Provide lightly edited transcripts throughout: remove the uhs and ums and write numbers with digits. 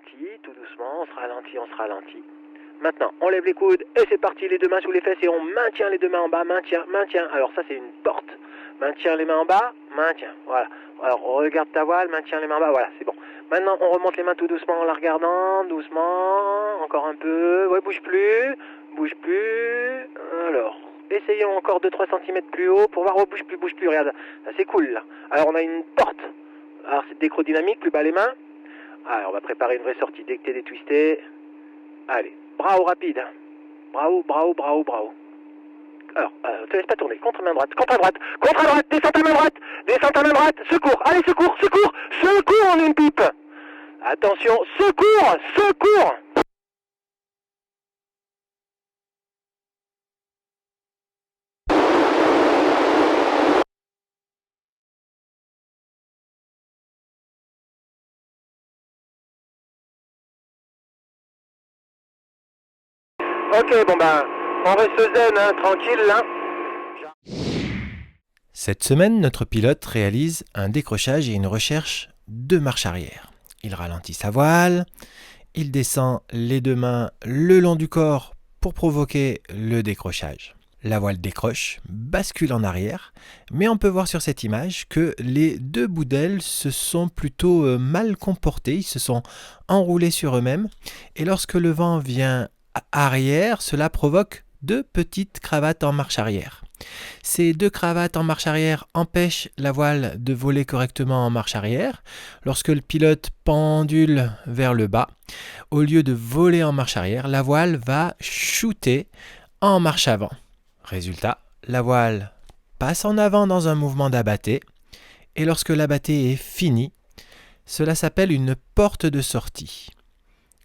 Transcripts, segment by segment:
ralentit, tout doucement, on se ralentit. Maintenant, on lève les coudes et c'est parti, les deux mains sous les fesses et on maintient les deux mains en bas, maintien. Alors ça c'est une porte. Maintiens les mains en bas, maintien, voilà. Alors regarde ta voile, maintiens les mains en bas, voilà, c'est bon. Maintenant on remonte les mains tout doucement en la regardant, doucement, encore un peu, ouais, bouge plus. Alors, essayons encore 2-3 cm plus haut pour voir, oh, bouge plus, regarde, ça, c'est cool là. Alors on a une porte, alors c'est décro dynamique, plus bas les mains. Alors on va préparer une vraie sortie dès que t'es détwisté. Allez, bravo rapide, bravo. Alors, te laisse pas tourner, contre à droite, descends ta main droite, secours, allez, secours, on est une pipe. Attention, secours. Ok, bon ben, on reste zen, hein, tranquille là. Cette semaine, notre pilote réalise un décrochage et une recherche de marche arrière. Il ralentit sa voile, il descend les deux mains le long du corps pour provoquer le décrochage. La voile décroche, bascule en arrière, mais on peut voir sur cette image que les deux bouts d'ailes se sont plutôt mal comportés, ils se sont enroulés sur eux-mêmes, et lorsque le vent vient arrière, cela provoque deux petites cravates en marche arrière. Ces deux cravates en marche arrière empêchent la voile de voler correctement en marche arrière. Lorsque le pilote pendule vers le bas, au lieu de voler en marche arrière, la voile va shooter en marche avant. Résultat, la voile passe en avant dans un mouvement d'abatté, et lorsque l'abatté est fini, cela s'appelle une porte de sortie.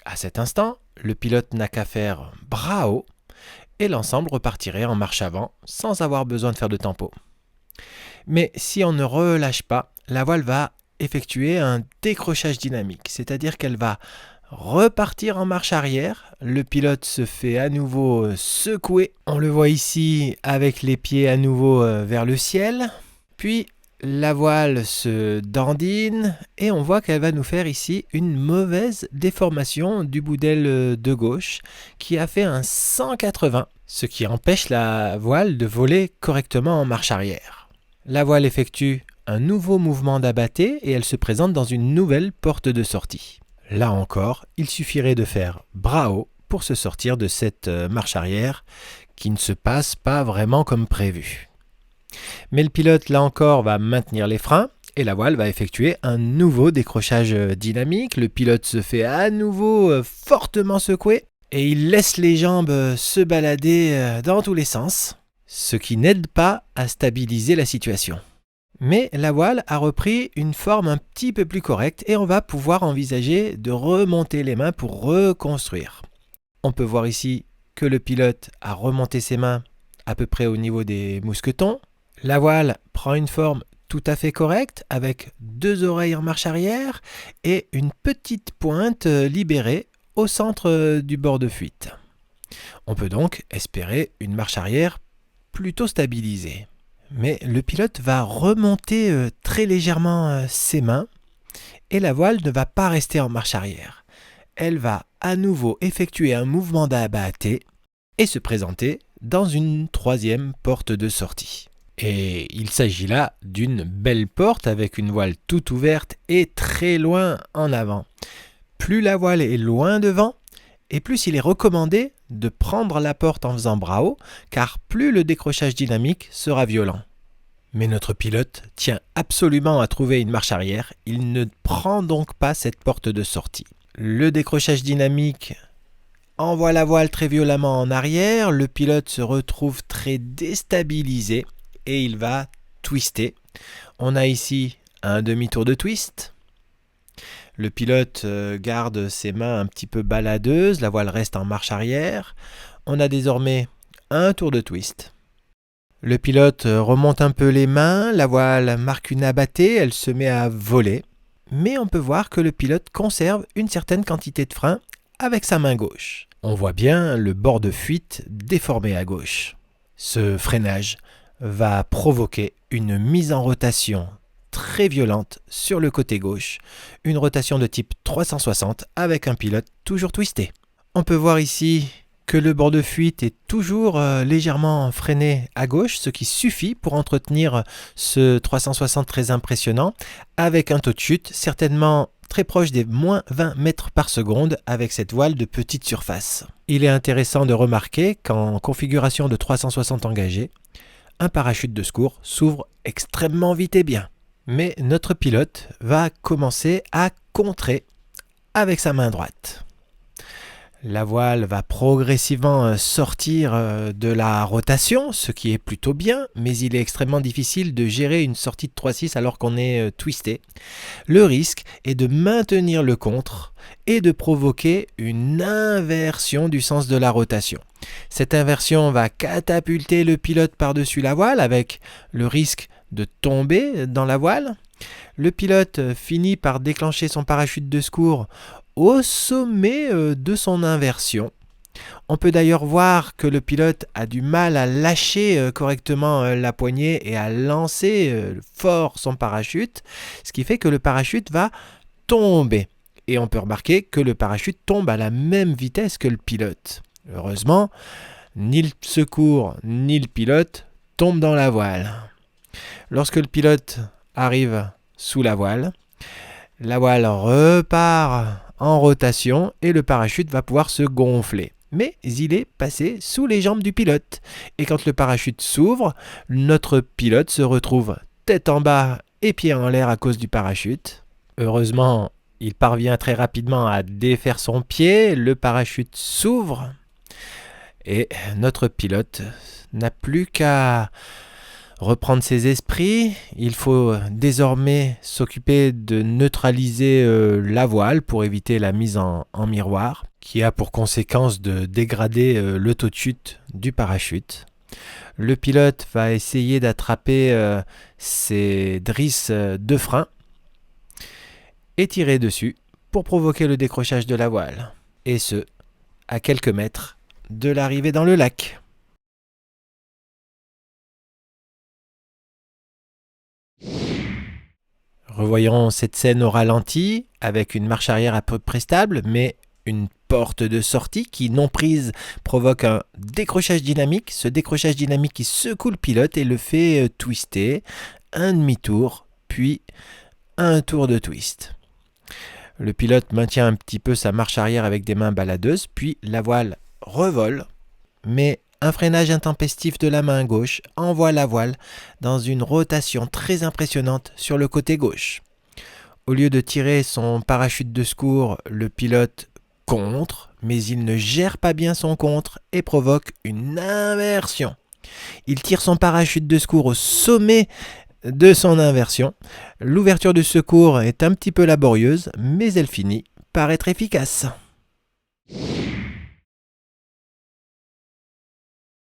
À cet instant, le pilote n'a qu'à faire bras haut et l'ensemble repartirait en marche avant sans avoir besoin de faire de tempo. Mais si on ne relâche pas, la voile va effectuer un décrochage dynamique, c'est-à-dire qu'elle va repartir en marche arrière. Le pilote se fait à nouveau secouer. On le voit ici avec les pieds à nouveau vers le ciel. Puis la voile se dandine et on voit qu'elle va nous faire ici une mauvaise déformation du bout d'aile de gauche qui a fait un 180, ce qui empêche la voile de voler correctement en marche arrière. La voile effectue un nouveau mouvement d'abatté et elle se présente dans une nouvelle porte de sortie. Là encore, il suffirait de faire bras haut pour se sortir de cette marche arrière qui ne se passe pas vraiment comme prévu. Mais le pilote, là encore, va maintenir les freins et la voile va effectuer un nouveau décrochage dynamique. Le pilote se fait à nouveau fortement secouer et il laisse les jambes se balader dans tous les sens, ce qui n'aide pas à stabiliser la situation. Mais la voile a repris une forme un petit peu plus correcte et on va pouvoir envisager de remonter les mains pour reconstruire. On peut voir ici que le pilote a remonté ses mains à peu près au niveau des mousquetons. La voile prend une forme tout à fait correcte avec deux oreilles en marche arrière et une petite pointe libérée au centre du bord de fuite. On peut donc espérer une marche arrière plutôt stabilisée. Mais le pilote va remonter très légèrement ses mains et la voile ne va pas rester en marche arrière. Elle va à nouveau effectuer un mouvement d'abatté et se présenter dans une troisième porte de sortie. Et il s'agit là d'une belle porte avec une voile toute ouverte et très loin en avant. Plus la voile est loin devant, et plus il est recommandé de prendre la porte en faisant bras haut, car plus le décrochage dynamique sera violent. Mais notre pilote tient absolument à trouver une marche arrière, il ne prend donc pas cette porte de sortie. Le décrochage dynamique envoie la voile très violemment en arrière, le pilote se retrouve très déstabilisé et il va twister. On a ici un demi-tour de twist. Le pilote garde ses mains un petit peu baladeuses, la voile reste en marche arrière. On a désormais un tour de twist. Le pilote remonte un peu les mains, la voile marque une abattée, elle se met à voler. Mais on peut voir que le pilote conserve une certaine quantité de frein avec sa main gauche. On voit bien le bord de fuite déformé à gauche. Ce freinage va provoquer une mise en rotation très violente sur le côté gauche, une rotation de type 360 avec un pilote toujours twisté. On peut voir ici que le bord de fuite est toujours légèrement freiné à gauche, ce qui suffit pour entretenir ce 360 très impressionnant, avec un taux de chute certainement très proche des moins 20 mètres par seconde avec cette voile de petite surface. Il est intéressant de remarquer qu'en configuration de 360 engagé, un parachute de secours s'ouvre extrêmement vite et bien. Mais notre pilote va commencer à contrer avec sa main droite. La voile va progressivement sortir de la rotation, ce qui est plutôt bien, mais il est extrêmement difficile de gérer une sortie de 3-6 alors qu'on est twisté. Le risque est de maintenir le contre et de provoquer une inversion du sens de la rotation. Cette inversion va catapulter le pilote par-dessus la voile avec le risque de tomber dans la voile. Le pilote finit par déclencher son parachute de secours au sommet de son inversion. On peut d'ailleurs voir que le pilote a du mal à lâcher correctement la poignée et à lancer fort son parachute, ce qui fait que le parachute va tomber. Et on peut remarquer que le parachute tombe à la même vitesse que le pilote. Heureusement, ni le secours ni le pilote tombent dans la voile. Lorsque le pilote arrive sous la voile repart en rotation et le parachute va pouvoir se gonfler. Mais il est passé sous les jambes du pilote. Et quand le parachute s'ouvre, notre pilote se retrouve tête en bas et pieds en l'air à cause du parachute. Heureusement, il parvient très rapidement à défaire son pied, le parachute s'ouvre et notre pilote n'a plus qu'à reprendre ses esprits. Il faut désormais s'occuper de neutraliser la voile pour éviter la mise en miroir, qui a pour conséquence de dégrader le taux de chute du parachute. Le pilote va essayer d'attraper ses drisses de frein et tirer dessus pour provoquer le décrochage de la voile, et ce, à quelques mètres de l'arrivée dans le lac. Revoyons cette scène au ralenti, avec une marche arrière à peu près stable, mais une porte de sortie qui, non prise, provoque un décrochage dynamique. Ce décrochage dynamique qui secoue le pilote et le fait twister, un demi-tour, puis un tour de twist. Le pilote maintient un petit peu sa marche arrière avec des mains baladeuses, puis la voile revole, mais un freinage intempestif de la main gauche envoie la voile dans une rotation très impressionnante sur le côté gauche. Au lieu de tirer son parachute de secours, le pilote contre, mais il ne gère pas bien son contre et provoque une inversion. Il tire son parachute de secours au sommet de son inversion. L'ouverture du secours est un petit peu laborieuse, mais elle finit par être efficace.